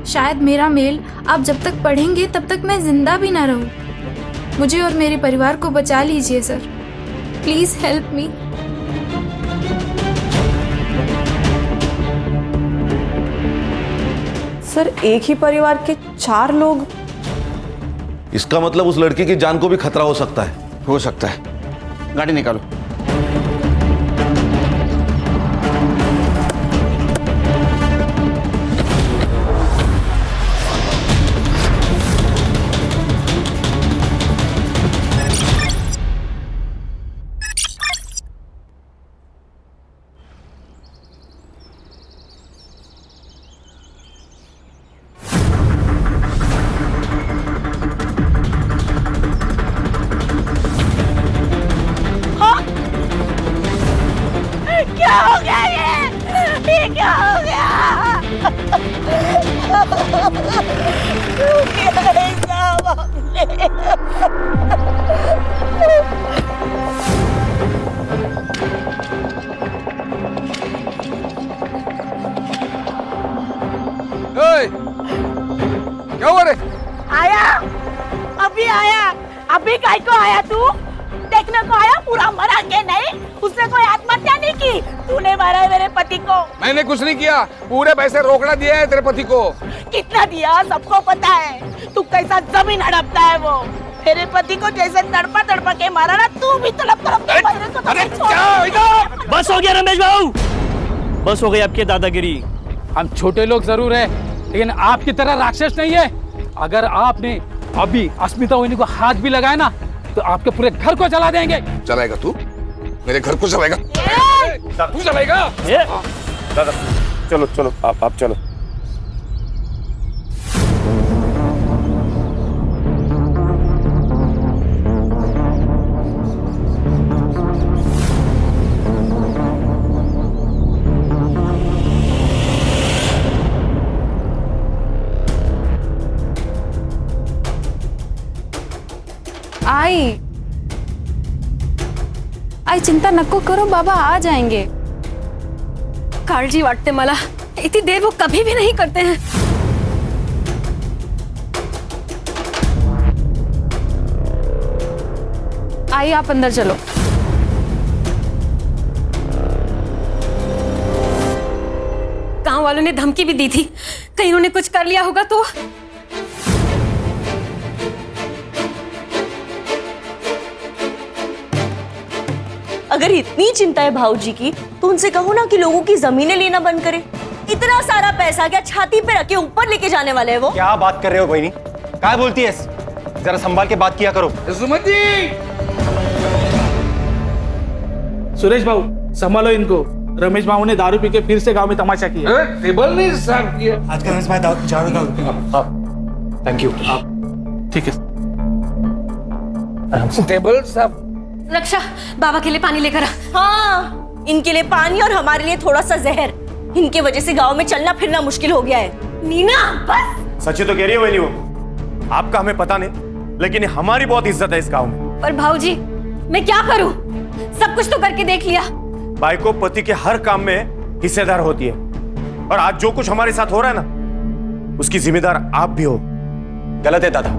शायद मेरा मेल आप जब तक पढ़ेंगे तब तक मैं जिंदा भी ना रहूं। मुझे और मेरे परिवार को बचा लीजिए sir, please help me. Sir, एक ही परिवार के 4 लोग? इसका मतलब उस लड़की की जान को भी खतरा हो सकता है। हो सकता है। गाड़ी निकालो। क्या हो गया ये क्या हो गया? क्या ऐसा क्या हुआ रे? आया, अभी आया। अभी काय को आया तू? देखने को आया पूरा मरा के? नहीं, उसने कोई आत्महत्या नहीं की। तूने मारा है मेरे पति को। मैंने कुछ नहीं किया, पूरे पैसे रोकड़ा दिया है तेरे पति को। कितना दिया सबको पता है। तू कैसा जमीन हड़पता है वो। मेरे पति को जैसे तड़पा तड़पा के मारा ना, तू भी तड़प तड़प के मारे को। अरे क्या इधर? बस हो गया रमेश बाबू, बस हो गई आपकी दादागिरी। हम छोटे लोग जरूर है, लेकिन आपकी तरह राक्षस नहीं है। अगर आपने अभी अस्मिता वहिनी को हाथ भी लगाया ना, तो आपके पूरे घर को जला देंगे। चलाएगा तू? मेरे घर को चलाएगा? तू चलाएगा? दादा चलो चलो, आप चलो। आई चिंता नको करो, बाबा आ जाएंगे। काळजी वाटते मला, इतनी देर वो कभी भी नहीं करते हैं। आई आप अंदर चलो। गांव वालों ने धमकी भी दी थी, कहीं उन्होंने कुछ कर लिया होगा तो। अगर इतनी चिंता है भाऊजी की, तो उनसे कहो ना कि लोगों की जमीनें लेना बंद करें। इतना सारा पैसा क्या छाती पे रखे ऊपर लेके जाने वाले हैं वो? क्या बात कर रहे हो बहनी? क्या बोलती है? जरा संभाल के बात किया करो। सुमति! सुरेश बाबू संभालो इनको। रमेश बाबू ने दारू पी के फिर से गांव में तमाशा किया। टेबल नहीं साफ किया। आज का रमेश भाई जाओ। Thank you. ठीक है। टेबल साफ। रक्षा, बाबा के लिए पानी लेकर आ। हाँ, इनके लिए पानी और हमारे लिए थोड़ा सा जहर। इनके वजह से गांव में चलना फिरना मुश्किल हो गया है। नीना बस। सच्ची तो कह रही है बहनी वो। आपका हमें पता नहीं, लेकिन हमारी बहुत इज्जत है इस गांव में। पर भाऊजी मैं क्या करूं? सब कुछ तो करके देख लिया। भाई को पति के हर काम में हिस्सेदार होती है, और आज जो कुछ हमारे साथ हो रहा है ना, उसकी जिम्मेदार आप भी हो। गलत है दादा,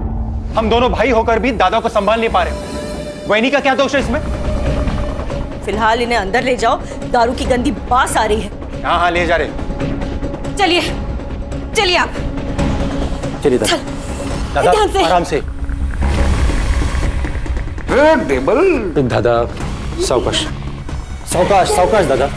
हम दोनों भाई होकर भी दादा को संभाल नहीं पा रहे। वहिनी का क्या दोष है इसमें? फिलहाल इन्हें अंदर ले जाओ, दारू की गंदी बास आ रही है। हाँ ले जा रहे। चलिए चलिए आप। चलिए दादा, ध्यान से। आराम से। टेबल। दादा सावकाश सावकाश सावकाश दादा।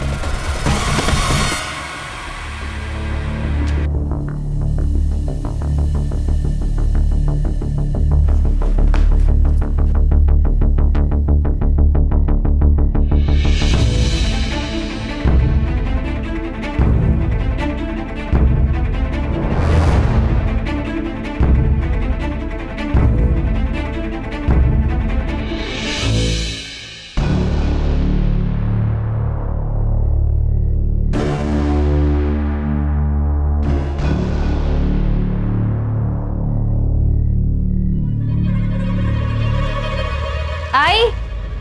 आई?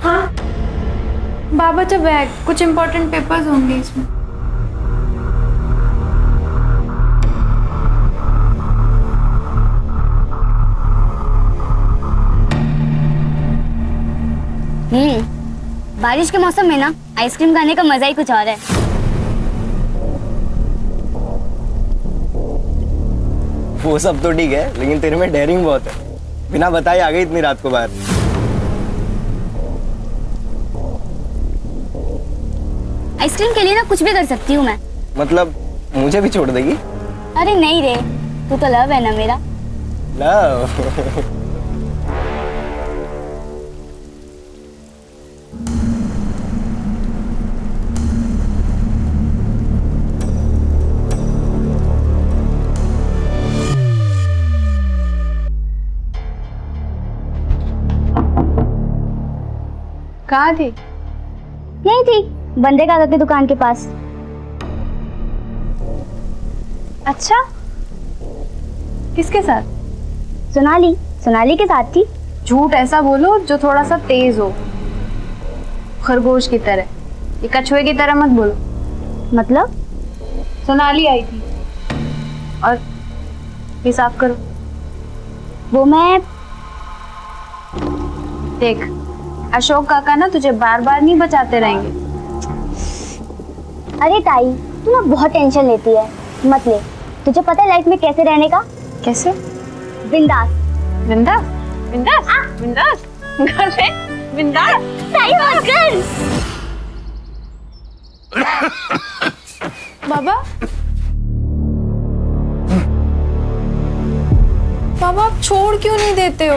हाँ बाबा, तो बैग, कुछ इम्पोर्टेंट पेपर्स होंगे इसमें। बारिश के मौसम में ना आइसक्रीम खाने का मजा ही कुछ और है। वो सब तो ठीक है, लेकिन तेरे में डेयरिंग बहुत है। बिना बताए आ गई इतनी रात को बाहर। आइसक्रीम के लिए ना कुछ भी कर सकती हूँ मैं। मतलब मुझे भी छोड़ देगी? अरे नहीं रे, तू तो लव है ना मेरा। लव? कहाँ थी? यही थी, बंदे का की दुकान के पास। अच्छा, किसके साथ? सोनाली के साथ थी। झूठ ऐसा बोलो जो थोड़ा सा तेज हो, खरगोश की तरह। ये कछुए की तरह मत बोलो। मतलब? सोनाली आई थी। और ये साफ करो। वो मैं देख, अशोक काका ना तुझे बार बार नहीं बचाते रहेंगे। अरे ताई, तू ना बहुत टेंशन लेती है। मत ले, तुझे पता है लाइफ में कैसे रहने का? कैसे? बिंदास। बिंदास? बिंदास? बिंदास? घर पे बिंदास? ताई मत कर। बाबा, बाबा आप छोड़ क्यों नहीं देते हो?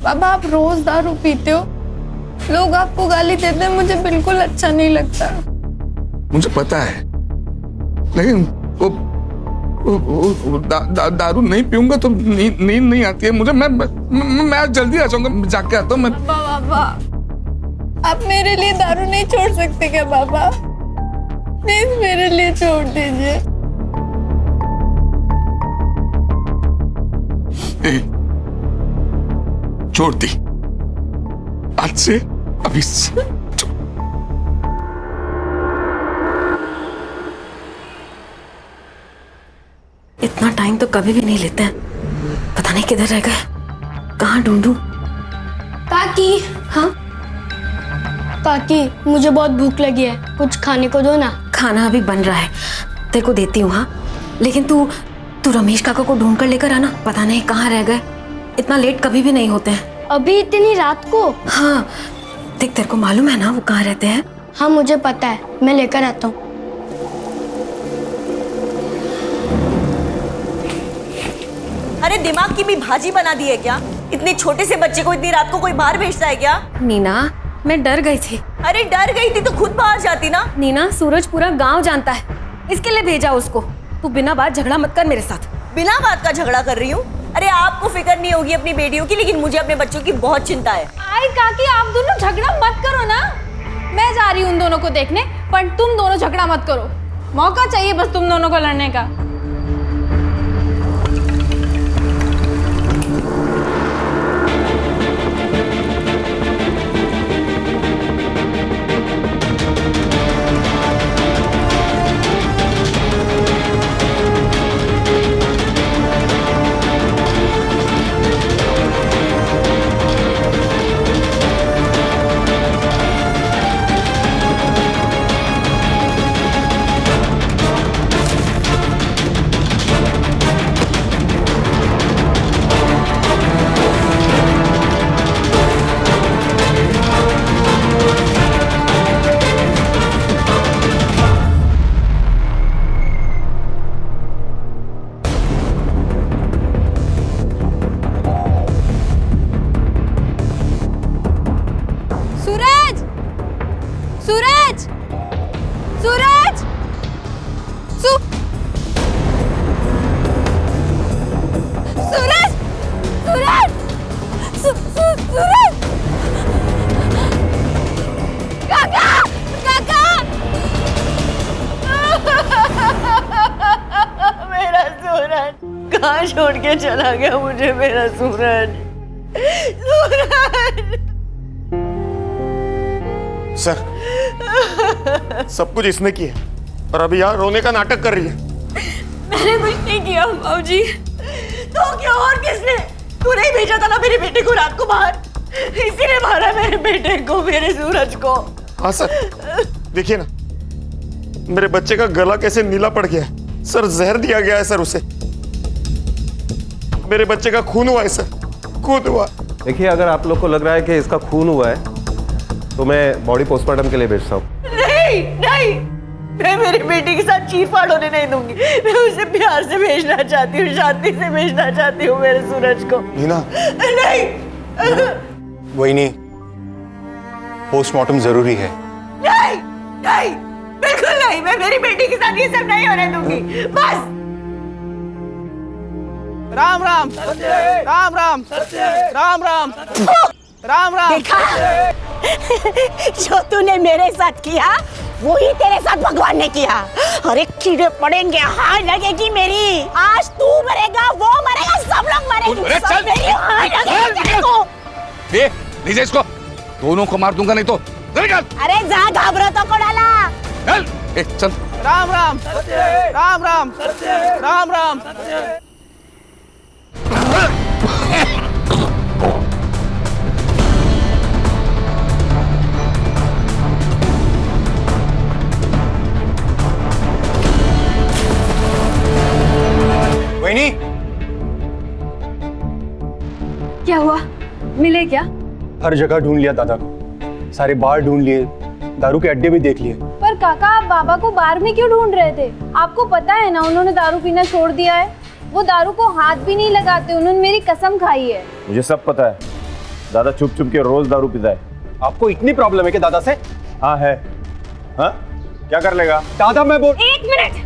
बाबा आप रोज दारू पीते हो, लोग आपको गाली देते हैं, मुझे बिल्कुल अच्छा नहीं लगता। मुझे पता है, लेकिन दारू नहीं पीऊंगा तो नींद नहीं आती है मुझे। मैं आज जल्दी आ जाऊंगा, जाके आता हूँ मैं। बाबा आप मेरे लिए दारू नहीं छोड़ सकते क्या? बाबा प्लीज मेरे लिए छोड़ दीजिए। छोड़ दी, आज से अभी से। इतना टाइम तो कभी भी नहीं लेते हैं। पता नहीं किधर रह गए, कहाँ ढूंढूं? काकी। हाँ काकी, मुझे बहुत भूख लगी है, कुछ खाने को दो ना। खाना अभी बन रहा है, तेरे को देती हूँ। हाँ लेकिन तू रमेश काका को ढूंढ कर लेकर आना। पता नहीं कहाँ रह गए, इतना लेट कभी भी नहीं होते हैं। अभी इतनी रात को? हाँ देख, तेरे को मालूम है ना वो कहाँ रहते हैं? हाँ मुझे पता है, मैं लेकर आता हूँ। अरे दिमाग की भी भाजी बना दी है क्या? इतने छोटे से बच्चे को इतनी रात को कोई बाहर भेजता है क्या? नीना, मैं डर गई थी। अरे डर गई थी तो खुद बाहर जाती ना। नीना, सूरज पूरा गांव जानता है, इसके लिए भेजा उसको। तू बिना बात झगड़ा मत कर मेरे साथ। बिना बात का झगड़ा कर रही हूँ? अरे आपको फिक्र नहीं होगी अपनी बेटियों की, लेकिन मुझे अपने बच्चों की बहुत चिंता है। आई काकी, आप दोनों झगड़ा मत करो ना। मैं जा रही हूँ उन दोनों को देखने, पर तुम दोनों झगड़ा मत करो। मौका चाहिए बस तुम दोनों को लड़ने का। कहाँ छोड़ के चला गया मुझे मेरा सूरज? सर, सब कुछ इसने किया और अभी यहाँ रोने का नाटक कर रही है। मैंने कुछ नहीं किया बाबूजी। तो क्या और किसने? तू नहीं भेजा था ना मेरी बेटी को रात को बाहर? इसी ने मारा मेरे बेटे को, मेरे सूरज को। हाँ सर, देखिए ना मेरे बच्चे का गला कैसे नीला पड़ गया है। सर जहर दिया गया है सर उसे। मेरे बच्चे का खून हुआ है सर, खून हुआ। देखिए, अगर आप लोग को लग रहा है कि इसका खून हुआ है तो मैं बॉडी पोस्टमार्टम के लिए भेजता हूँ। नहीं नहीं, मैं मेरी बेटी के साथ चीरफाड़ होने नहीं दूंगी। मैं उसे प्यार से भेजना चाहती हूँ, शांति से भेजना चाहती हूँ मेरे सूरज को। नीना नहीं वही नहीं, पोस्टमार्टम जरूरी है। नहीं नहीं, बिल्कुल नहीं, मैं मेरी बेटी के साथ ये सब नहीं होने दूंगी। बस। राम राम राम राम राम राम राम राम। देखा जो तूने मेरे साथ किया वही तेरे साथ भगवान ने किया। अरे कीड़े पड़ेंगे, हाय लगेगी मेरी। आज तू मरेगा, वो मरेगा, सब लोग मरेंगे। सब मेरी हाय लगेगी तेरे को। ए, लीजिए इसको, दोनों को मार दूंगा नहीं तो। निकल। अरे जा, घाबरो तो को डाला। चल, ए, चल। राम राम राम राम राम राम। वहीनी, क्या हुआ? मिले क्या? हर जगह ढूंढ लिया दादा को, सारे बार ढूंढ लिए, दारू के अड्डे भी देख लिए। पर काका, आप बाबा को बार में क्यों ढूंढ रहे थे? आपको पता है ना उन्होंने दारू पीना छोड़ दिया है। वो दारू को हाथ भी नहीं लगाते, उन्होंने मेरी कसम खाई है। मुझे सब पता है, दादा चुप चुप के रोज दारू पीता है। आपको इतनी प्रॉब्लम है कि दादा से? हाँ है। हाँ, क्या कर लेगा दादा? मैं बोल। एक मिनट,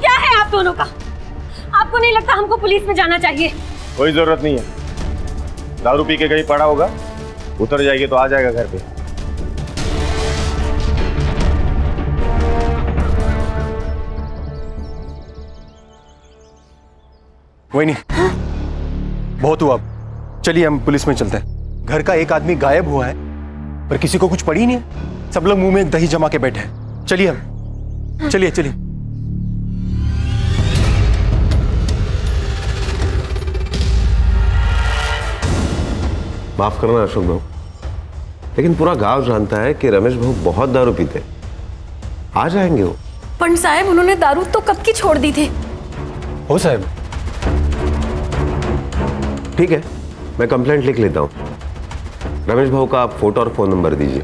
क्या है आप दोनों का? आपको नहीं लगता हमको पुलिस में जाना चाहिए? कोई जरूरत नहीं है, दारू पी के कहीं पड़ा होगा, उतर जाएगी तो आ जाएगा घर पे। वहीनी, बहुत हुआ, चलिए हम पुलिस में चलते हैं। घर का एक आदमी गायब हुआ है पर किसी को कुछ पड़ी नहीं है। सब लोग मुंह में दही जमा के बैठे हैं। चलिए हम, चलिए चलिए। माफ करना अशोक भाऊ, लेकिन पूरा गांव जानता है कि रमेश भाऊ बहुत दारू पीते। आ जाएंगे वो। पंडित साहब, उन्होंने दारू तो कब की छोड़ दी थी। हो साहब। ठीक है, मैं कंप्लेंट लिख लेता हूँ। रमेश भाऊ का आप फोटो और फोन नंबर दीजिए।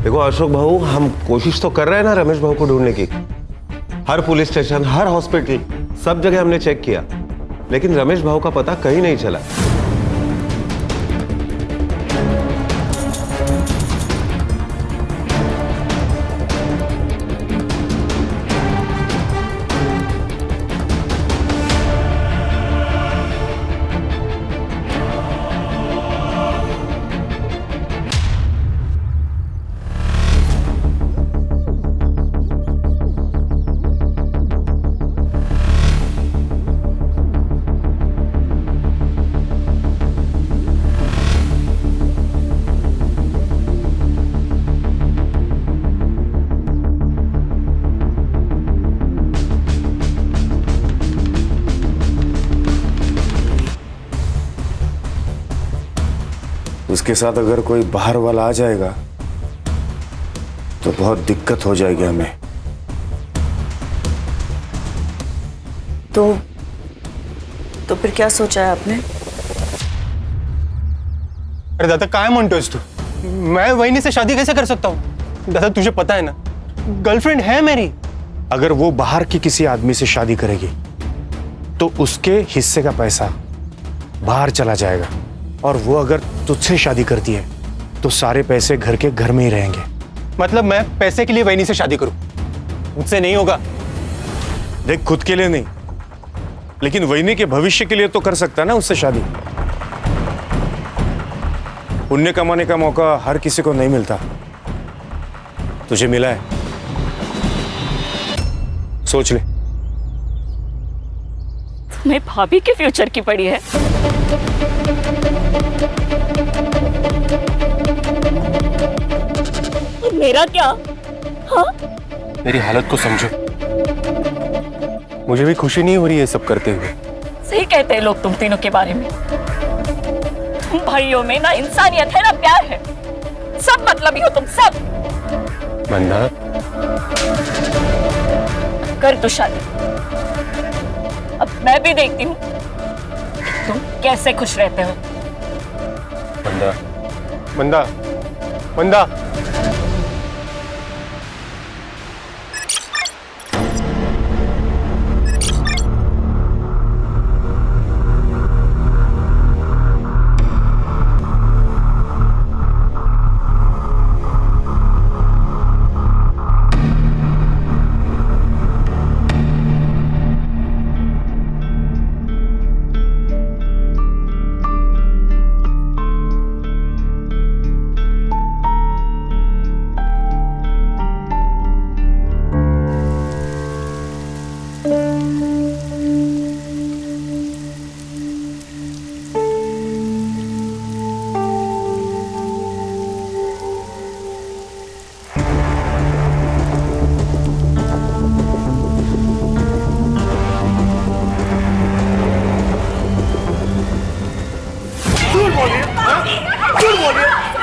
देखो अशोक भाऊ, हम कोशिश तो कर रहे हैं ना रमेश भाऊ को ढूंढने की। हर पुलिस स्टेशन, हर हॉस्पिटल, सब जगह हमने चेक किया, लेकिन रमेश भाऊ का पता कहीं नहीं चला। उसके साथ अगर कोई बाहर वाला आ जाएगा तो बहुत दिक्कत हो जाएगी हमें। तो फिर क्या सोचा है आपने? अरे दादा, काय म्हणतोयस तू? मैं वहीनी से शादी कैसे कर सकता हूँ? दादा तुझे पता है ना, गर्लफ्रेंड है मेरी। अगर वो बाहर की किसी आदमी से शादी करेगी तो उसके हिस्से का पैसा बाहर चला जाएगा, और वो अगर तुझसे शादी करती है तो सारे पैसे घर के घर में ही रहेंगे। मतलब मैं पैसे के लिए वहीनी से शादी करूं? मुझसे नहीं होगा। देख, खुद के लिए नहीं, लेकिन वहीनी के भविष्य के लिए तो कर सकता है ना उससे शादी। पुण्य कमाने का मौका हर किसी को नहीं मिलता, तुझे मिला है, सोच ले। मैं भाभी के फ्यूचर की पड़ी है। मेरा क्या? हाँ? मेरी हालत को समझो। मुझे भी खुशी नहीं हो रही है सब करते हुए। सही कहते हैं लोग तुम तीनों के बारे में। तुम भाइयों में ना इंसानियत है ना प्यार है। सब मतलबी हो तुम सब। मंदा, कर तो शादी। अब मैं भी देखती हूँ तुम कैसे खुश रहते हो। मंदा, मंदा, मंदा।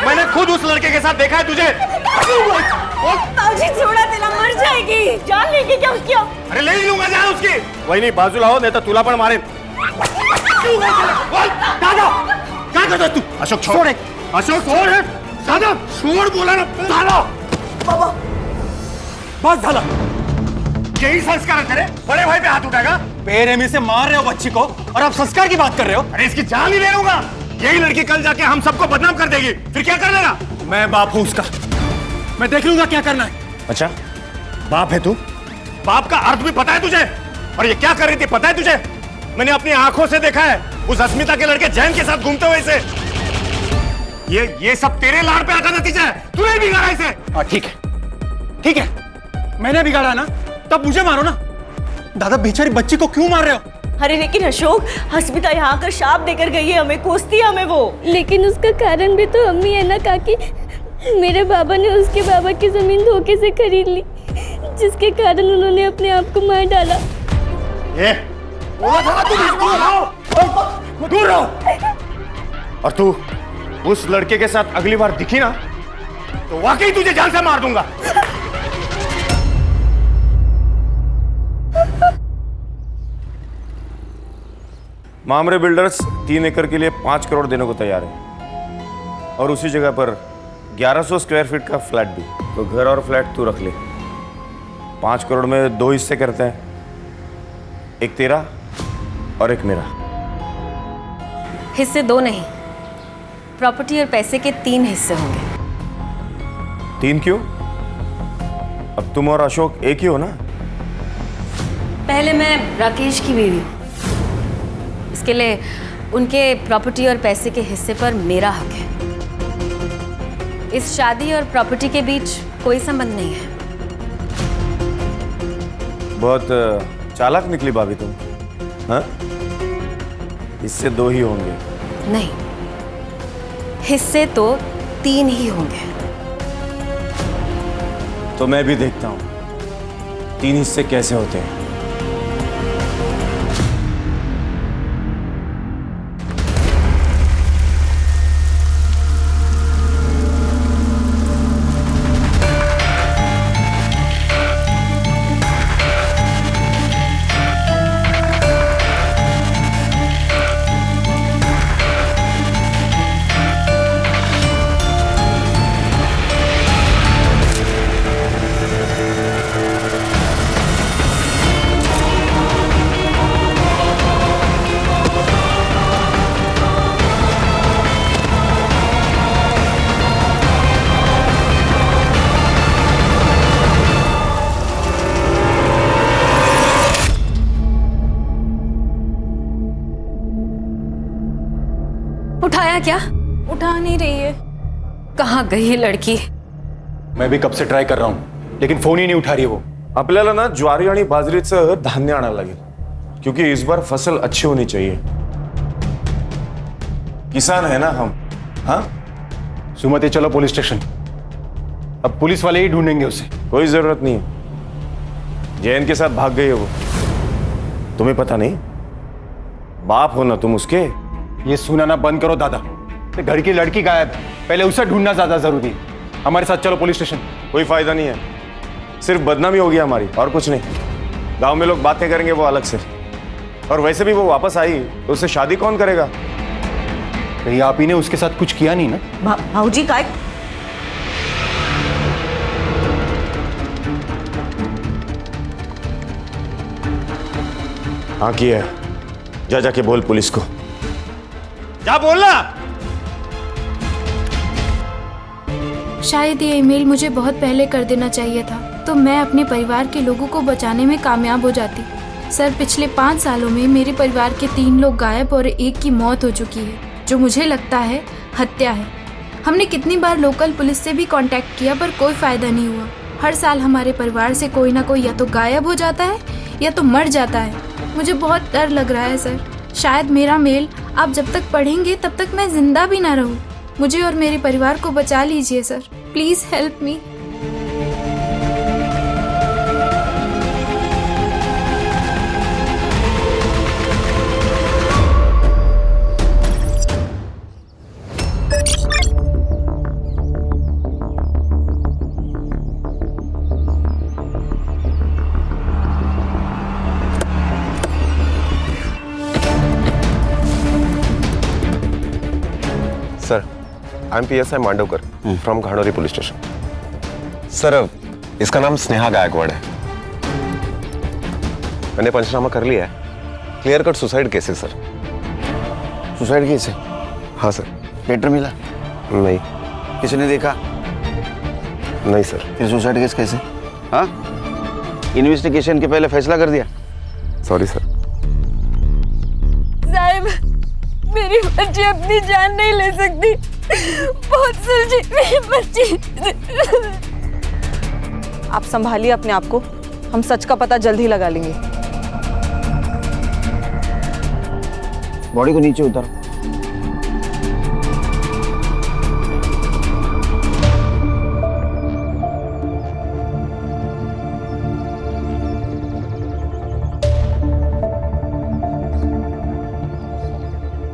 मैंने खुद उस लड़के के साथ देखा है तुझे। बाबूजी थोड़ा तेरा मर जाएगी। जान लेंगे क्या उसकी? अरे ले ही लूंगा जान उसकी। वही नहीं, बाजू लाओ नहीं तो तुला पण मारे। दादा क्या करता तू? अशोक छोड़। अशोक छोड़। दादा छोड़ बोला ना। दादा बाबा बस झाला। यही संस्कार है तेरे? बड़े भाई पे हाथ उठाएगा? बेरहमी से मार रहे हो बच्ची को और आप संस्कार की बात कर रहे हो? अरे इसकी जान ही ले लूंगा। यही लड़की कल जाके हम सबको बदनाम कर देगी, फिर क्या कर लेगा? मैं बाप हूं उसका, मैं देख लूंगा क्या करना है। अच्छा बाप है तू? बाप का अर्थ भी पता है तुझे? और ये क्या कर रही थी पता है तुझे? मैंने अपनी आंखों से देखा है उस अस्मिता के लड़के जैन के साथ घूमते हुए इसे। ये सब तेरे लाड़ पे आका नतीजा है। तूने बिगाड़ा इसे। ठीक है, ठीक है, मैंने बिगाड़ा ना, तब मुझे मारो ना। दादा बेचारी बच्ची को क्यों मार रहे हो? अरे लेकिन अशोक, अस्मिता यहाँ आकर शाप देकर गई है हमें, कोसती है हमें वो। लेकिन उसका कारण भी तो अम्मी है ना काकी। मेरे बाबा ने उसके बाबा की जमीन धोखे से खरीद ली, जिसके कारण उन्होंने अपने आप को मार डाला। ये दूर रहो। और तू उस लड़के के साथ अगली बार दिखी ना तो वाकई तुझे जान से मार दूंगा। मामरे बिल्डर्स 3 एकड़ के लिए 5 करोड़ देने को तैयार है और उसी जगह पर 1100 स्क्वायर फीट का फ्लैट भी। तो घर और फ्लैट तू रख ले। 5 करोड़ में 2 हिस्से करते हैं, एक तेरा और एक मेरा। हिस्से 2 नहीं, प्रॉपर्टी और पैसे के 3 हिस्से होंगे। 3 क्यों? अब तुम और अशोक एक ही हो ना? पहले मैं राकेश की बीवी हूँ, इसके लिए उनके प्रॉपर्टी और पैसे के हिस्से पर मेरा हक है। इस शादी और प्रॉपर्टी के बीच कोई संबंध नहीं है। बहुत चालाक निकली भाभी तुम। हाँ? हिस्से 2 ही होंगे। नहीं, हिस्से तो 3 ही होंगे। तो मैं भी देखता हूं 3 हिस्से कैसे होते हैं। उठाया क्या? उठा नहीं रही है। कहाँ गई है लड़की? मैं भी कब से ट्राई कर रहा हूँ लेकिन फोन ही नहीं उठा रही वो। आपल्याला ना ज्वारी आणि बाजरीचं धान्य आणायला लागेल। क्योंकि इस बार फसल अच्छी होनी चाहिए। किसान है ना हम। हाँ, सुमति चलो पुलिस स्टेशन। अब पुलिस वाले ही ढूंढेंगे उसे। कोई जरूरत नहीं है, जैन के साथ भाग गई है वो। तुम्हें पता नहीं? बाप हो ना तुम उसके। ये सुनाना बंद करो दादा। तो घर की लड़की गायब है, पहले उसे ढूंढना ज्यादा जरूरी है। हमारे साथ चलो पुलिस स्टेशन। कोई फायदा नहीं है, सिर्फ बदनामी होगी हमारी और कुछ नहीं। गांव में लोग बातें करेंगे वो अलग से, और वैसे भी वो वापस आई तो उससे शादी कौन करेगा? कहीं आप ही ने उसके साथ कुछ किया नहीं ना? भाऊजी काय? हाँ किया है। जा जाके बोल पुलिस को, जा बोलना। शायद ये ईमेल मुझे बहुत पहले कर देना चाहिए था, तो मैं अपने परिवार के लोगों को बचाने में कामयाब हो जाती। सर, पिछले 5 सालों में मेरे परिवार के 3 लोग गायब और 1 की मौत हो चुकी है, जो मुझे लगता है हत्या है। हमने कितनी बार लोकल पुलिस से भी कांटेक्ट किया पर कोई फायदा नहीं हुआ। हर साल हमारे परिवार से कोई ना कोई या तो गायब हो जाता है या तो मर जाता है। मुझे बहुत डर लग रहा है सर। शायद मेरा मेल आप जब तक पढ़ेंगे तब तक मैं जिंदा भी ना रहूं। मुझे और मेरे परिवार को बचा लीजिए sir, please help me. Sir, I am PSI Mandavkar from Ghanori police station. Sir, इसका नाम स्नेहा गायकवाड़ है। मैंने पंचनामा कर लिया है। क्लियर कट सुसाइड केस है सर। सुसाइड केस है? हाँ सर। लेटर मिला? नहीं। किसी ने देखा? नहीं सर। फिर सुसाइड केस कैसे? हाँ, इन्वेस्टिगेशन के पहले फैसला कर दिया? Sorry sir. साहब, मेरी बच्ची अपनी जान नहीं ले सकती। बहुत सुलझी मेरी बच्ची। आप संभालिए अपने आप को, हम सच का पता जल्द ही लगा लेंगे। बॉडी को नीचे उतारो।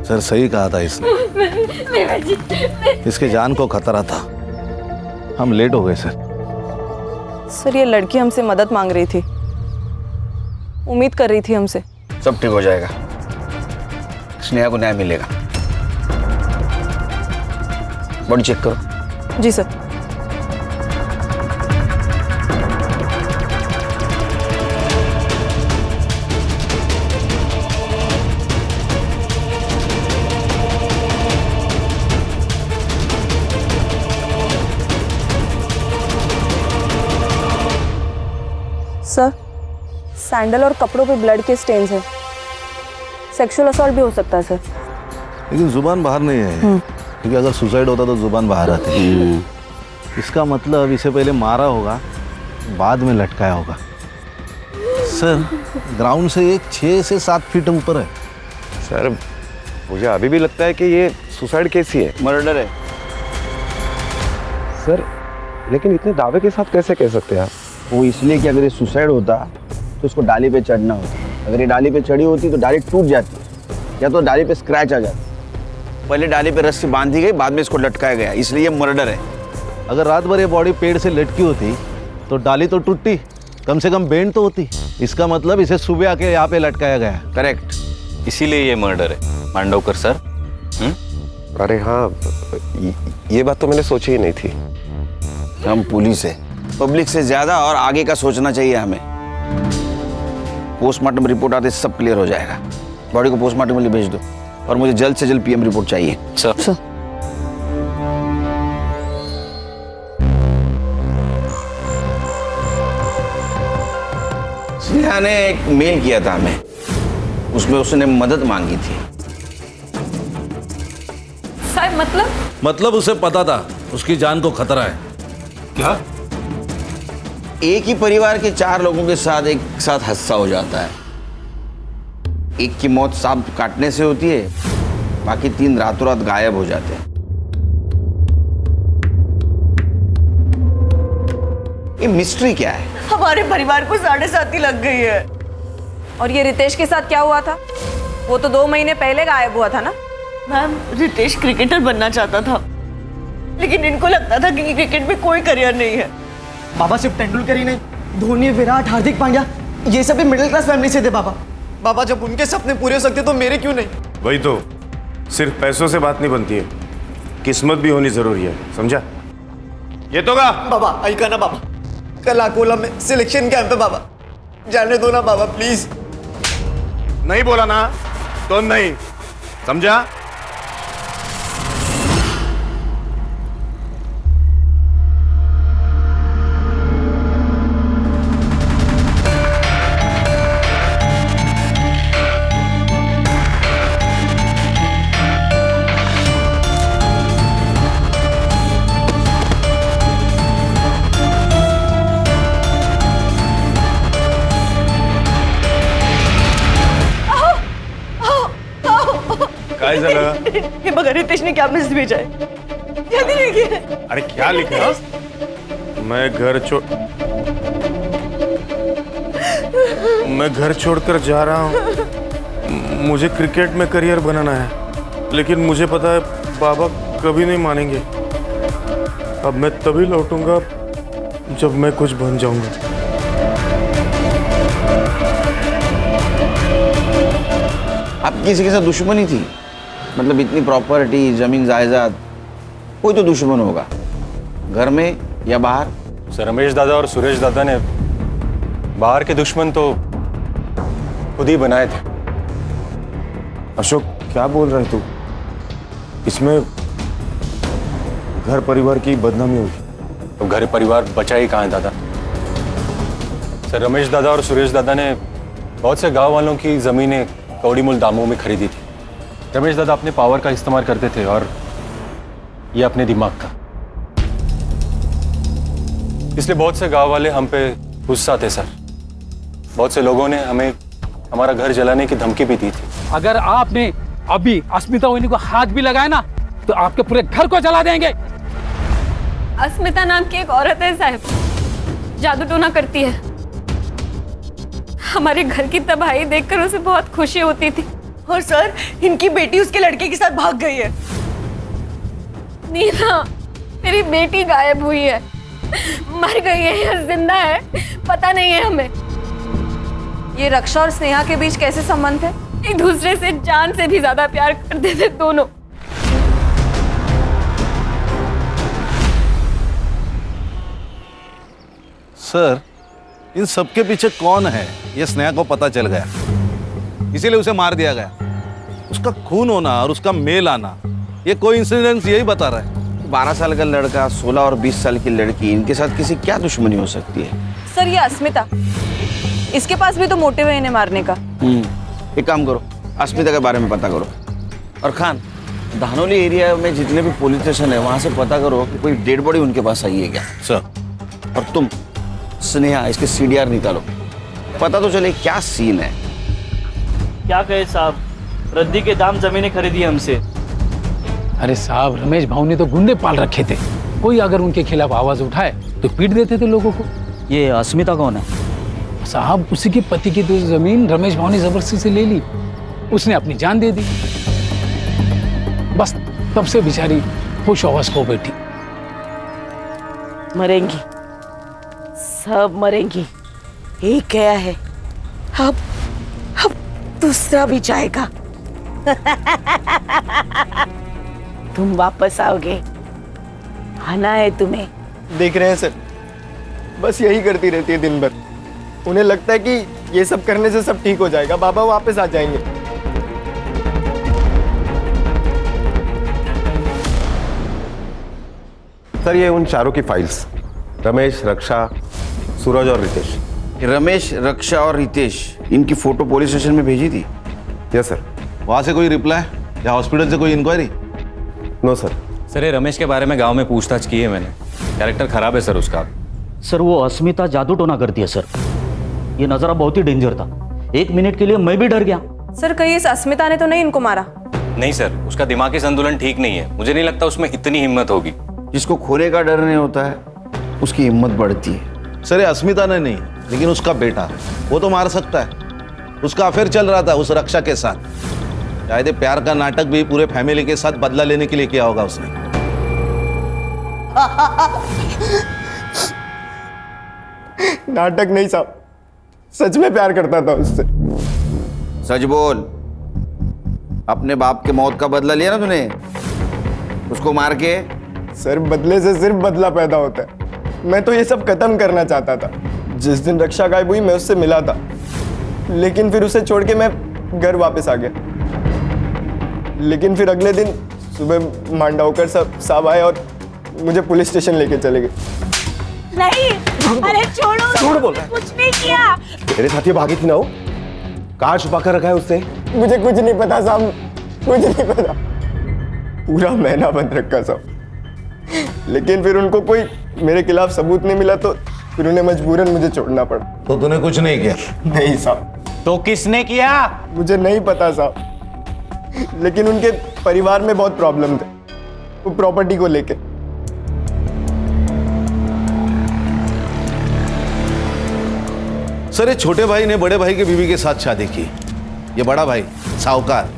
सर, सही कहा था इसने। इसके जान को खतरा था। हम लेट हो गए सर। सर, ये लड़की हमसे मदद मांग रही थी, उम्मीद कर रही थी हमसे। सब ठीक हो जाएगा, स्नेहा को न्याय मिलेगा। बॉडी चेक करो। जी सर। सर, सैंडल और कपड़ों पे ब्लड के स्टेन्स हैं। सेक्सुअल असॉल्ट भी हो सकता है सर। लेकिन जुबान बाहर नहीं है, क्योंकि अगर सुसाइड होता तो जुबान बाहर आती। इसका मतलब इसे पहले मारा होगा, बाद में लटकाया होगा। सर, ग्राउंड से एक 6 से 7 फीट ऊपर है। सर, मुझे अभी भी लगता है कि ये सुसाइड केस ही है। मर्डर है सर, लेकिन इतने दावे के साथ कैसे कह सकते हैं आप? वो इसलिए कि अगर ये सुसाइड होता तो उसको डाली पे चढ़ना होता। अगर ये डाली पे चढ़ी होती तो डाली टूट जाती, या तो डाली पे स्क्रैच आ जाता। पहले डाली पे रस्सी बांधी गई, बाद में इसको लटकाया गया, इसलिए ये मर्डर है। अगर रात भर ये बॉडी पेड़ से लटकी होती तो डाली तो टूटती, कम से कम बेंड तो होती। इसका मतलब इसे सुबह आके यहाँ पे लटकाया गया। करेक्ट, इसीलिए ये मर्डर है मांडवकर सर। अरे हाँ, ये बात तो मैंने सोची ही नहीं थी। हम पुलिस है, पब्लिक से ज्यादा और आगे का सोचना चाहिए हमें। पोस्टमार्टम रिपोर्ट आते सब क्लियर हो जाएगा। बॉडी को पोस्टमार्टम के लिए भेज दो, और मुझे जल्द से जल्द PM रिपोर्ट चाहिए। सर। स्नेहा ने एक मेल किया था हमें, उसमें उसने मदद मांगी थी। साहब, मतलब उसे पता था उसकी जान को खतरा है। क्या? एक ही परिवार के 4 लोगों के साथ एक साथ हादसा हो जाता है, एक की मौत सांप काटने से होती है, बाकी 3 रातों रात गायब हो जाते हैं। ये मिस्ट्री क्या है? हमारे परिवार को 7.5 लग गई है। और ये रितेश के साथ क्या हुआ था? वो तो 2 महीने पहले गायब हुआ था ना। मैम, रितेश क्रिकेटर बनना चाहता था, लेकिन इनको लगता था कि क्रिकेट में कोई करियर नहीं है। बाबा सिर्फ तेंदुलकर ही नहीं, धोनी, विराट, हार्दिक पांड्या, ये सब भी मिडिल क्लास फैमिली से थे बाबा। बाबा जब उनके सपने पूरे हो सकते तो मेरे क्यों नहीं? वही तो, सिर्फ पैसों से बात नहीं बनती है, किस्मत भी होनी जरूरी है, समझा? ये तो का बाबा ऐका ना बाबा, कल अकोला में सिलेक्शन कैंप है बाबा, जाने दो ना बाबा प्लीज। नहीं बोला ना तो नहीं, समझा? काय झालं? हे बघा, रितेश ने क्या मैसेज भेजा है, जल्दी देखिए। अरे क्या लिखा है? मैं घर छोड़कर जा रहा हूँ, मुझे क्रिकेट में करियर बनाना है, लेकिन मुझे पता है बाबा कभी नहीं मानेंगे। अब मैं तभी लौटूंगा जब मैं कुछ बन जाऊंगा। आप किसी के साथ दुश्मनी थी? मतलब इतनी प्रॉपर्टी, जमीन जायदाद, कोई तो दुश्मन होगा, घर में या बाहर? सर, रमेश दादा और सुरेश दादा ने बाहर के दुश्मन तो खुद ही बनाए थे। अशोक, क्या बोल रहे तू? इसमें घर परिवार की बदनामी होगी। तो घर परिवार बचा ही कहाँ है दादा? सर, रमेश दादा और सुरेश दादा ने बहुत से गांव वालों की जमीनें कौड़ी मूल दामों में खरीदी थी। रमेश दादा अपने पावर का इस्तेमाल करते थे और ये अपने दिमाग का। इसलिए बहुत से गांव वाले हम पे गुस्सा थे सर। बहुत से लोगों ने हमें हमारा घर जलाने की धमकी भी दी थी। अगर आपने अभी अस्मिता वहिनी को हाथ भी लगाया ना तो आपके पूरे घर को जला देंगे। अस्मिता नाम की एक औरत है साहब, जादू टोना करती है। हमारे घर की तबाही देखकर उसे बहुत खुशी होती थी। और सर, इनकी बेटी उसके लड़के के साथ भाग गई है। नीना, मेरी बेटी गायब हुई है, मर गई है या जिंदा है पता नहीं है हमें। ये रक्षा और स्नेहा के बीच कैसे संबंध है? एक दूसरे से जान से भी ज्यादा प्यार करते थे दोनों। सर, इन सबके पीछे कौन है ये स्नेहा को पता चल गया, इसीलिए उसे मार दिया गया। उसका खून होना और उसका मेल आना ये कोइंसिडेंस यही बता रहा है। 12 साल का लड़का, 16 और 20 साल की लड़की, इनके साथ किसी क्या दुश्मनी हो सकती है? सर, ये अस्मिता, इसके पास भी तो मोटिव है इन्हें मारने का। एक काम करो, अस्मिता के बारे में पता करो। और खान, धानोली एरिया में जितने भी पुलिस स्टेशन है वहां से पता करो कि कोई डेड बॉडी उनके पास आई है क्या। सर। और तुम स्नेहा, इसके CDR निकालो, पता तो चले क्या सीन है। क्या कहे साहब, रद्दी के दाम जमीनें खरीदी हमसे। अरे साहब, रमेश भाऊ ने तो गुंडे पाल रखे थे, कोई अगर उनके खिलाफ आवाज उठाए तो पीट देते थे लोगों को। ये अस्मिता कौन है? साहब, उसी के पति की तो जमीन रमेश भाऊ ने जबरदस्ती से ले ली, उसने अपनी जान दे दी। बस तब से बेचारी होश हवस खो बैठी। मरेंगी, सब मरेंगी, एक गया है, अब दूसरा भी जाएगा। तुम वापस आओगे, आना है तुम्हें। देख रहे हैं सर, बस यही करती रहती है दिन भर। उन्हें लगता है कि ये सब करने से सब ठीक हो जाएगा, बाबा वापस आ जाएंगे। सर, ये उन चारों की फाइल्स, रमेश, रक्षा, सूरज और रितेश। रमेश, रक्षा और रितेश, इनकी फोटो पुलिस स्टेशन में भेजी थी? Yes sir. वहां से कोई रिप्लाई या हॉस्पिटल से कोई इंक्वायरी? No sir. सर, ये रमेश के बारे में गांव में पूछताछ की है मैंने, कैरेक्टर खराब है सर उसका। सर, वो अस्मिता जादू टोना करती है सर। ये नजारा बहुत ही डेंजर था, 1 मिनट के लिए मैं भी डर गया। सर कहीं इस अस्मिता ने तो नहीं इनको मारा? नहीं सर, उसका दिमागी संतुलन ठीक नहीं है। मुझे नहीं लगता उसमें इतनी हिम्मत होगी। जिसको खोने का डर नहीं होता है उसकी हिम्मत बढ़ती है। सर ये अस्मिता ने नहीं, लेकिन उसका बेटा, वो तो मार सकता है। उसका अफेयर चल रहा था उस रक्षा के साथ। शायद ये प्यार का नाटक भी पूरे फैमिली के साथ बदला लेने के लिए किया होगा उसने। नाटक नहीं साहब, सच में प्यार करता था उससे। सच बोल, अपने बाप के मौत का बदला लिया ना तूने उसको मार के? सर बदले से सिर्फ बदला पैदा होता है। मैं तो ये सब खत्म करना चाहता था। जिस दिन रक्षा गायब हुई मैं उससे मिला था, लेकिन फिर उसे छोड़ के मैं घर वापस आ गया। लेकिन फिर अगले दिन सुबह मांडावकर साहब आए और मुझे पुलिस स्टेशन लेके चले गए। नहीं, अरे छोड़ो, झूठ बोल रहा है। कुछ नहीं किया। तेरे साथ ये भागी थी ना वो? कहाँ छुपा कर रखा है उसने? मुझे कुछ नहीं पता साहब, कुछ नहीं पता। पूरा महीना बंद रखा साहब। लेकिन फिर उनको कोई मेरे खिलाफ सबूत नहीं मिला तो फिर उन्हें मजबूरन मुझे छोड़ना पड़ा। तो तूने कुछ नहीं किया? नहीं साहब। तो किसने किया? मुझे नहीं पता साहब, लेकिन उनके परिवार में बहुत प्रॉब्लम थे वो प्रॉपर्टी को लेके। सर ये छोटे भाई ने बड़े भाई के बीवी के साथ शादी की। ये बड़ा भाई साहूकार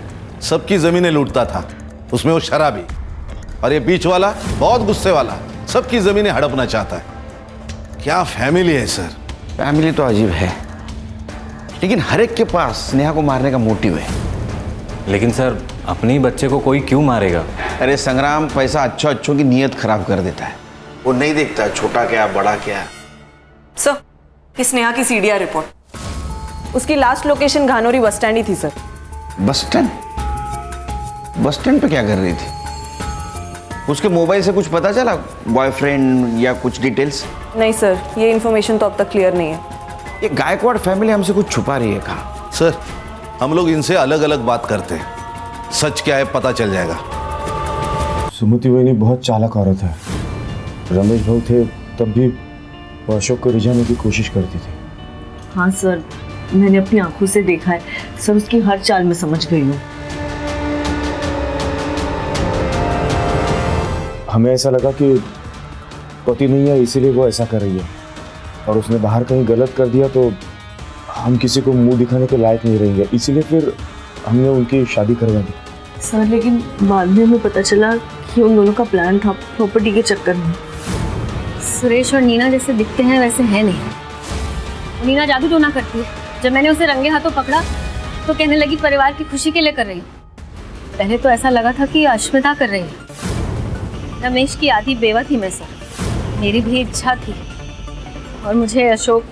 सबकी जमीनें लूटता था, उसमें वो शराबी। और ये बीच वाला बहुत गुस्से वाला, सबकी जमीनें हड़पना चाहता है। क्या फैमिली है सर। फैमिली तो अजीब है, लेकिन हर एक के पास स्नेहा को मारने का मोटिव है। लेकिन सर अपने ही बच्चे को कोई क्यों मारेगा? अरे संग्राम, पैसा अच्छों की नीयत खराब कर देता है। वो नहीं देखता छोटा क्या बड़ा क्या। सर ये स्नेहा की सीडीआर रिपोर्ट, उसकी लास्ट लोकेशन घानोरी बस स्टैंड ही थी sir. Bus stand? Bus stand पे क्या कर रही थी? उसके मोबाइल से कुछ पता चला, बॉयफ्रेंड या कुछ डिटेल्स? नहीं सर, ये इन्फॉर्मेशन तो अब तक क्लियर नहीं है। ये गायकवाड़ फैमिली हमसे कुछ छुपा रही है। कहा सर हम लोग इनसे अलग अलग बात करते हैं, सच क्या है पता चल जाएगा। सुमति वहिनी बहुत चालाक औरत है। रमेश भाऊ थे तब भी वो अशोक को रिझाने की कोशिश करती थी। हाँ सर, मैंने अपनी आंखों से देखा है सर, उसकी हर चाल में समझ गई हूँ। हमें ऐसा लगा कि पति नहीं है इसीलिए वो ऐसा कर रही है, और उसने बाहर कहीं गलत कर दिया तो हम किसी को मुंह दिखाने के लायक नहीं रहेंगे, इसीलिए फिर हमने उनकी शादी करवा दी। सर लेकिन बाद में हमें पता चला कि उन दोनों का प्लान था प्रॉपर्टी के चक्कर में। सुरेश और नीना जैसे दिखते हैं वैसे है नहीं। नीना जादू टोना करती है। जब मैंने उसे रंगे हाथों पकड़ा तो कहने लगी परिवार की खुशी के लिए कर रही हूँ। पहले तो ऐसा लगा था कि अश्मिता कर रही है। रमेश की आधी बेवा थी मैं सर, मेरी भी इच्छा थी और मुझे अशोक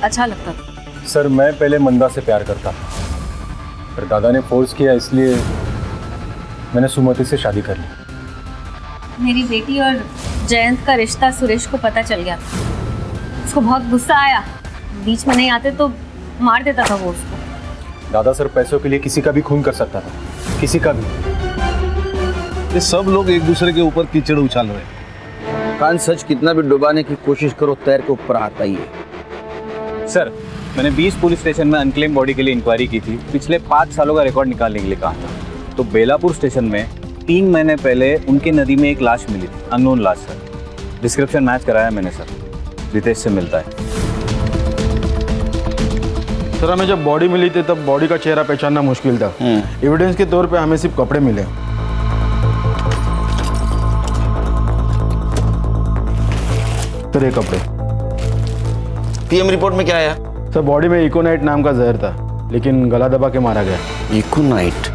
अच्छा लगता था। सर मैं पहले मंदा से प्यार करता था, पर दादा ने फोर्स किया इसलिए मैंने सुमति से शादी कर ली। मेरी बेटी और जयंत का रिश्ता सुरेश को पता चल गया। उसको बहुत गुस्सा आया, बीच में नहीं आते तो मार देता था वो उसको। दादा सर पैसों के लिए किसी का भी खून कर सकता था, किसी का भी। ये सब लोग एक दूसरे के ऊपर कीचड़ उछाल रहे हैं। कान सच कितना भी डुबाने की कोशिश करो तैर के ऊपर आता ही है। सर मैंने 20 पुलिस स्टेशन में अनक्लेम बॉडी के लिए इंक्वायरी की थी। पिछले 5 सालों का रिकॉर्ड निकालने के लिए कहा था। तो बेलापुर स्टेशन में 3 महीने पहले उनके नदी में एक लाश मिली थी, अननोन लाश सर। डिस्क्रिप्शन मैच कराया मैंने सर, रितेश से मिलता है। सर हमें जब बॉडी मिली थी तब बॉडी का चेहरा पहचानना मुश्किल था। एविडेंस के तौर पे हमें सिर्फ कपड़े मिले। सर ये कपड़े। पीएम रिपोर्ट में क्या आया? सर बॉडी में इकोनाइट नाम का जहर था, लेकिन गला दबा के मारा गया। इकोनाइट?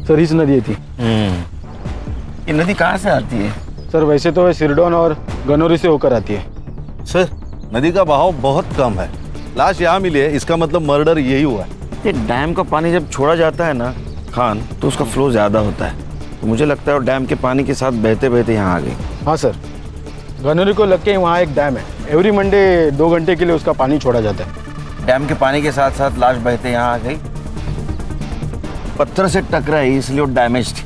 सर इस नदी थी। ये नदी कहाँ से आती है? सर वैसे तो सिरडोन और गनौरी से होकर आती है। सर नदी का बहाव बहुत कम है, लाश यहाँ मिली है, इसका मतलब मर्डर यही हुआ है। ये डैम का पानी जब छोड़ा जाता है ना खान, तो उसका फ्लो ज्यादा होता है, तो मुझे लगता है वो डैम के पानी के साथ बहते बहते यहाँ आ गई। हाँ सर, गनोरी को लग के वहाँ एक डैम है। एवरी मंडे 2 घंटे के लिए उसका पानी छोड़ा जाता है। डैम के पानी के साथ साथ लाश बहते यहाँ आ गई। पत्थर से टकराई इसलिए वो डैमेज थी।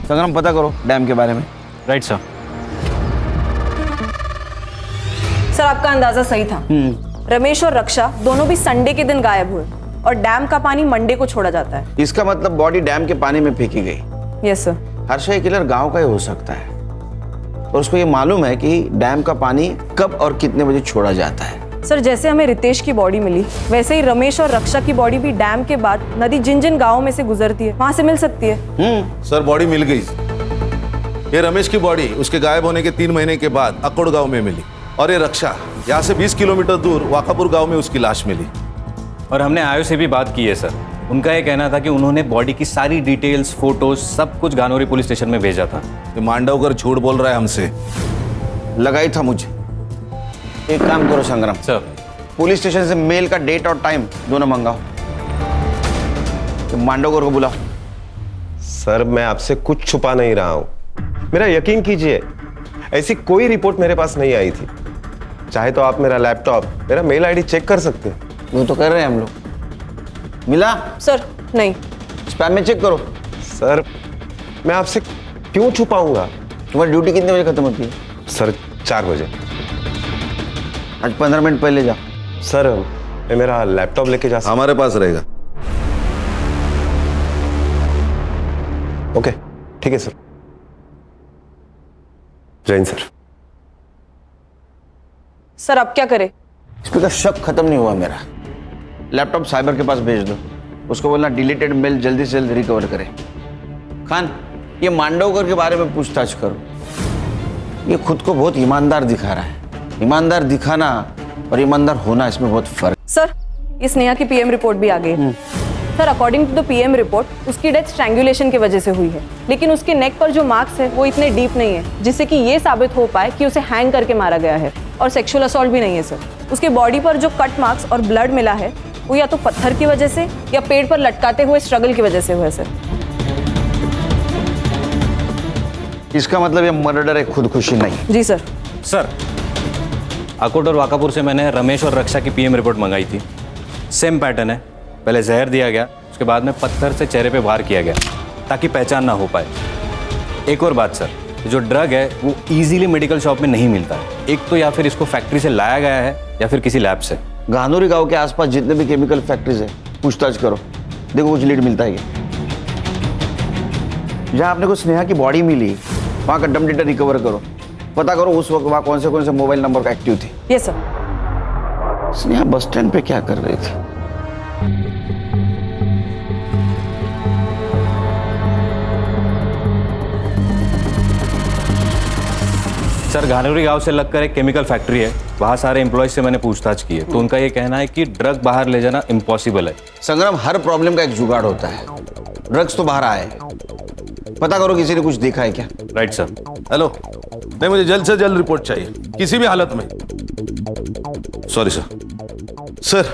संग्राम पता करो डैम के बारे में। Right sir. सर आपका अंदाजा सही था। रमेश और रक्षा दोनों भी संडे के दिन गायब हुए और डैम का पानी मंडे को छोड़ा जाता है। इसका मतलब बॉडी डैम के पानी में फेंकी गई। Yes sir. हर्षा किलर गांव का ही हो सकता है और उसको ये मालूम है कि डैम का पानी कब और कितने बजे छोड़ा जाता है। सर जैसे हमें रितेश की बॉडी मिली वैसे ही रमेश और रक्षा की बॉडी भी डैम के बाद नदी जिन जिन गाँवों में से गुजरती है वहां से मिल सकती है। सर बॉडी मिल गई। ये रमेश की बॉडी उसके गायब होने के 3 महीने के बाद अकोड़ गांव में मिली और ये रक्षा यहाँ से 20 किलोमीटर दूर वाकापुर गांव में उसकी लाश मिली। और हमने आयो से भी बात की है सर। उनका ये कहना था कि उन्होंने बॉडी की सारी डिटेल्स, फोटोज सब कुछ गानोरी पुलिस स्टेशन में भेजा था। ये मांडवकर झूठ बोल रहा है हमसे। लगाई था मुझे। एक काम करो संग्राम सर, पुलिस स्टेशन से मेल का डेट और टाइम दोनों मंगाओ। तो मांडवकर को बुलाओ। सर मैं आपसे कुछ छुपा नहीं रहा हूं, मेरा यकीन कीजिए ऐसी कोई रिपोर्ट मेरे पास नहीं आई थी। चाहे तो आप मेरा लैपटॉप, मेरा मेल आईडी चेक कर सकते हैं। वो तो कर रहे हैं हम लोग। मिला? सर नहीं। स्पैम में चेक करो। सर मैं आपसे क्यों छुपाऊंगा? तुम्हारी ड्यूटी कितने बजे खत्म होती है? सर 4 बजे। आज 15 मिनट पहले जा। सर मैं मेरा लैपटॉप लेके जा सकता? हमारे पास रहेगा। ओके ठीक है सर। जैन सर। सर अब क्या करें? इस पर शक खत्म नहीं हुआ मेरा। लैपटॉप साइबर के पास भेज दो। उसको बोलना डिलीटेड मेल जल्दी से जल्दी रिकवर करे। खान ये मांडवकर के बारे में पूछताछ करो। ये खुद को बहुत ईमानदार दिखा रहा है। ईमानदार दिखाना और ईमानदार होना इसमें बहुत फर्क। सर ये स्नेहा की पीएम रिपोर्ट भी आ गई। Sir according to the PM report उसकी डेथ स्ट्रैंगुलेशन की वजह से हुई है, लेकिन उसके नेक पर जो मार्क्स है वो इतने डीप नहीं है जिससे कि ये साबित हो पाए कि उसे हैंग करके मारा गया है। और सेक्सुअल असॉल्ट भी नहीं है सर। उसके बॉडी पर जो कट मार्क्स और ब्लड मिला है वो या तो पत्थर की वजह से या पेड़ पर लटकाते हुए स्ट्रगल की वजह से हुआ है सर। इसका मतलब ये मर्डर है, खुदकुशी नहीं। जी सर। सर अकोट और वाकापुर से मैंने रमेश और रक्षा की पीएम रिपोर्ट मंगाई थी। सेम पैटर्न है। पहले जहर दिया गया, उसके बाद में पत्थर से चेहरे पे वार किया गया ताकि पहचान ना हो पाए। एक और बात सर, जो ड्रग है वो इजीली मेडिकल शॉप में नहीं मिलता है। एक तो या फिर इसको फैक्ट्री से लाया गया है या फिर किसी लैब से। गानोरी गांव के आसपास जितने भी केमिकल फैक्ट्रीज है पूछताछ करो, देखो कुछ लीड मिलता है। जहां आपने को स्नेहा की बॉडी मिली वहां का डम डेटा रिकवर करो। पता करो उस वक्त वहां कौन से मोबाइल नंबर का एक्टिव थे। Yes sir. Sneha bus stand पे क्या कर रही थी? सर गानोरी गांव से लगकर एक केमिकल फैक्ट्री है, वहाँ सारे एम्प्लॉयज से मैंने पूछताछ की है तो उनका ये कहना है कि ड्रग बाहर ले जाना इम्पॉसिबल है। संग्राम हर प्रॉब्लम का एक जुगाड़ होता है। ड्रग्स तो बाहर आए, पता करो किसी ने कुछ देखा है क्या? Right sir. हेलो, नहीं मुझे जल्द से जल्द रिपोर्ट चाहिए किसी भी हालत में। Sorry sir. सर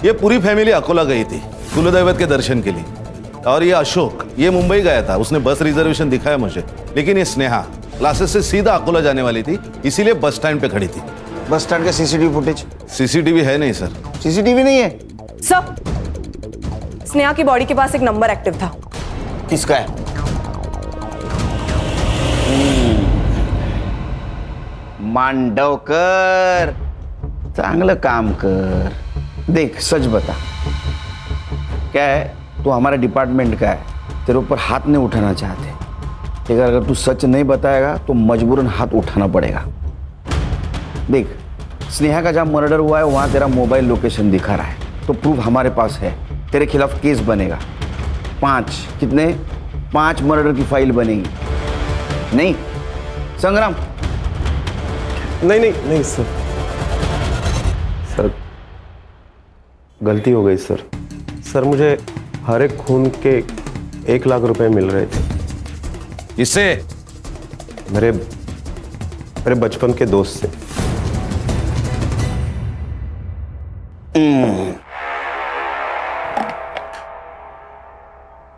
ये पूरी फैमिली अकोला गई थी कुलदैवत के दर्शन के लिए और ये अशोक ये मुंबई गया था। उसने बस रिजर्वेशन दिखाया मुझे, लेकिन ये स्नेहा क्लासेस से सीधा अकोला जाने वाली थी इसीलिए बस स्टैंड पे खड़ी थी। बस स्टैंड का सीसीटीवी फुटेज? सीसीटीवी है नहीं सर। सीसीटीवी नहीं है सर। स्नेहा की बॉडी के पास एक नंबर एक्टिव था। किसका है? मांडवकर चांगलं काम कर। देख सच बता, क्या है तू हमारे डिपार्टमेंट का है, तेरे ऊपर हाथ नहीं उठाना चाहते, लेकिन अगर तू सच नहीं बताएगा तो मजबूरन हाथ उठाना पड़ेगा। देख स्नेहा का जहाँ मर्डर हुआ है वहाँ तेरा मोबाइल लोकेशन दिखा रहा है, तो प्रूफ हमारे पास है। तेरे खिलाफ केस बनेगा। 5 कितने? 5 मर्डर की फाइल बनेगी। नहीं संग्राम? नहीं सर। सर गलती हो गई सर। सर मुझे हर एक खून के 1 लाख रुपए मिल रहे थे। इससे मेरे बचपन के दोस्त से।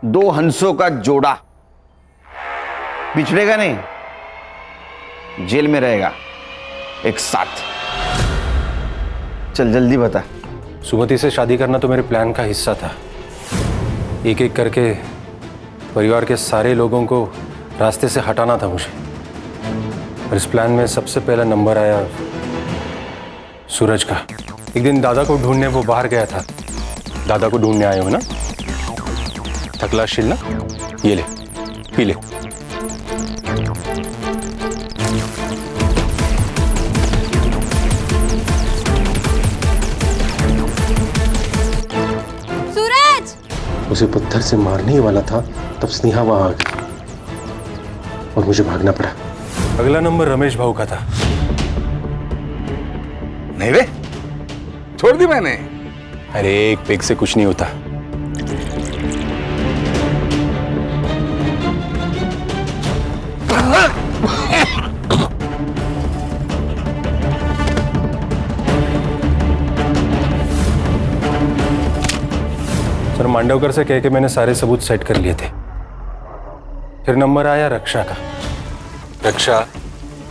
2 हंसों का जोड़ा बिछड़ेगा नहीं, जेल में रहेगा एक साथ। चल जल्दी बता। सुमति से शादी करना तो मेरे प्लान का हिस्सा था। एक एक करके परिवार के सारे लोगों को रास्ते से हटाना था मुझे। और इस प्लान में सबसे पहला नंबर आया सूरज का। एक दिन दादा को ढूंढने वो बाहर गया था। दादा को ढूंढने आए हो ना? थकला शिल ना, ये ले पी ले। सूरज! उसे पत्थर से मारने ही वाला था तब स्नेहा वहां आ गई और मुझे भागना पड़ा। अगला नंबर रमेश भाऊ का था। नहीं वे, छोड़ दी मैंने। अरे एक पेग से कुछ नहीं होता। सर मांडवकर से कह के मैंने सारे सबूत सेट कर लिए थे। फिर नंबर आया रक्षा का। रक्षा,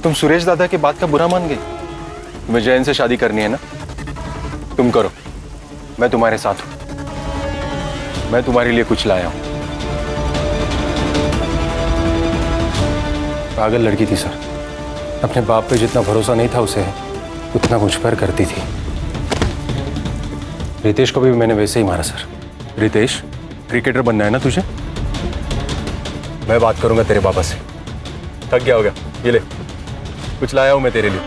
तुम सुरेश दादा की बात का बुरा मान गई? तुम्हें जैन से शादी करनी है ना? तुम करो, मैं तुम्हारे साथ हूं। मैं तुम्हारे लिए कुछ लाया हूं। पागल लड़की थी सर, अपने बाप पे जितना भरोसा नहीं था उसे उतना मुझ पर करती थी। रितेश को भी मैंने वैसे ही मारा सर। रितेश, क्रिकेटर बनना है ना तुझे? मैं बात करूंगा तेरे पापा से। थक गया होगा, ये ले कुछ लाया हूं मैं तेरे लिए।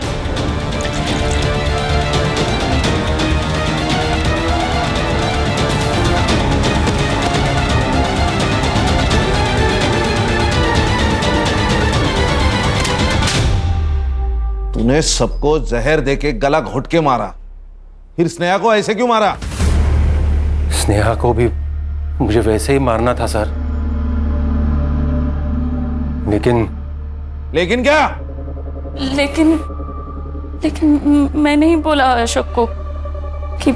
तूने सबको जहर देके गला घोट के मारा, फिर स्नेहा को ऐसे क्यों मारा? स्नेहा को भी मुझे वैसे ही मारना था सर। लेकिन क्या? लेकिन मैं नहीं बोला अशोक को कि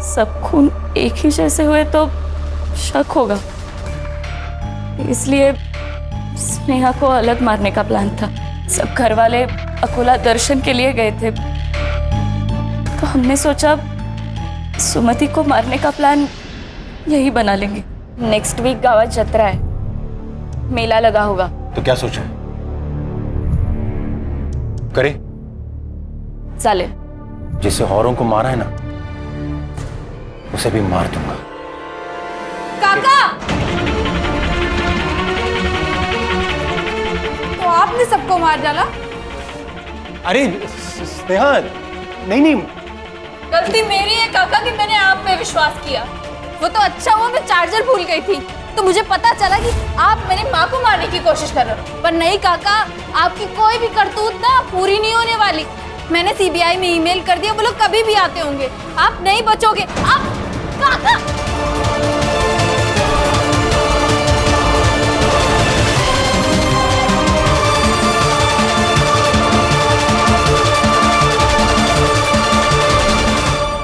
सब खून एक ही जैसे हुए तो शक होगा, इसलिए स्नेहा को अलग मारने का प्लान था। सब घर वाले अकोला दर्शन के लिए गए थे तो हमने सोचा सुमति को मारने का प्लान यही बना लेंगे। नेक्स्ट वीक गावात जत्रा है, मेला लगा होगा। तो क्या सोचा करे? चालेल। जिसे औरों को मारा है ना, उसे भी मार दूंगा। काका! तो आपने सबको मार डाला? अरे स्नेहा, नहीं। गलती मेरी है काका कि मैंने आप पे विश्वास किया। वो तो अच्छा हुआ मैं चार्जर भूल गई थी, तो मुझे पता चला कि आप मेरी माँ को मारने की कोशिश कर रहे हो। पर नहीं काका, आपकी कोई भी करतूत ना पूरी नहीं होने वाली। मैंने सीबीआई में ईमेल कर दिया, वो लोग कभी भी आते होंगे। आप नहीं बचोगे। आप काका!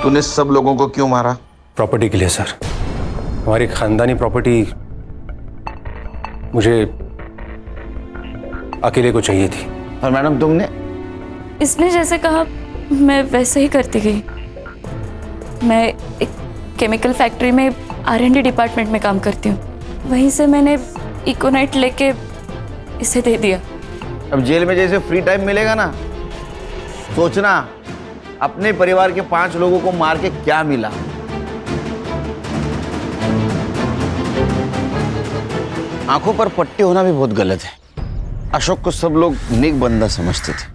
तूने सब लोगों को क्यों मारा? प्रॉपर्टी के लिए सर। हमारी खानदानी प्रॉपर्टी मुझे अकेले को चाहिए थी। और मैडम तुमने? इसने जैसे कहा मैं वैसे ही करती गई। मैं एक केमिकल फैक्ट्री में R&D डिपार्टमेंट में काम करती हूँ। वहीं से मैंने इकोनाइट लेके इसे दे दिया। अब जेल में जैसे फ्री टाइम मिलेगा ना, सोचना अपने परिवार के 5 लोगों को मार के क्या मिला। आंखों पर पट्टी होना भी बहुत गलत है। अशोक को सब लोग नेक बंदा समझते थे,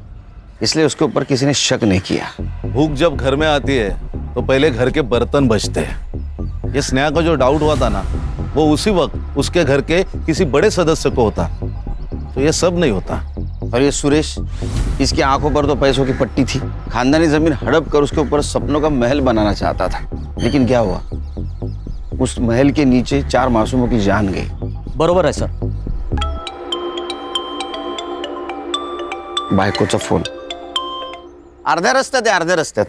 इसलिए उसके ऊपर किसी ने शक नहीं किया। भूख जब घर में आती है तो पहले घर के बर्तन बचते हैं। ये स्नेहा का जो डाउट हुआ था ना, वो उसी वक्त उसके घर के किसी बड़े सदस्य को होता, तो ये सब नहीं होता। और ये सुरेश, इसकी आंखों पर तो पैसों की पट्टी थी। खानदानी जमीन हड़प कर उसके ऊपर सपनों का महल बनाना चाहता था, लेकिन क्या हुआ? उस महल के नीचे 4 मासूमों की जान गई। बरोबर आहे सर। बायकोचा फोन अर्ध्या रस्त्यात आहे, अर्ध्या रस्त्यात।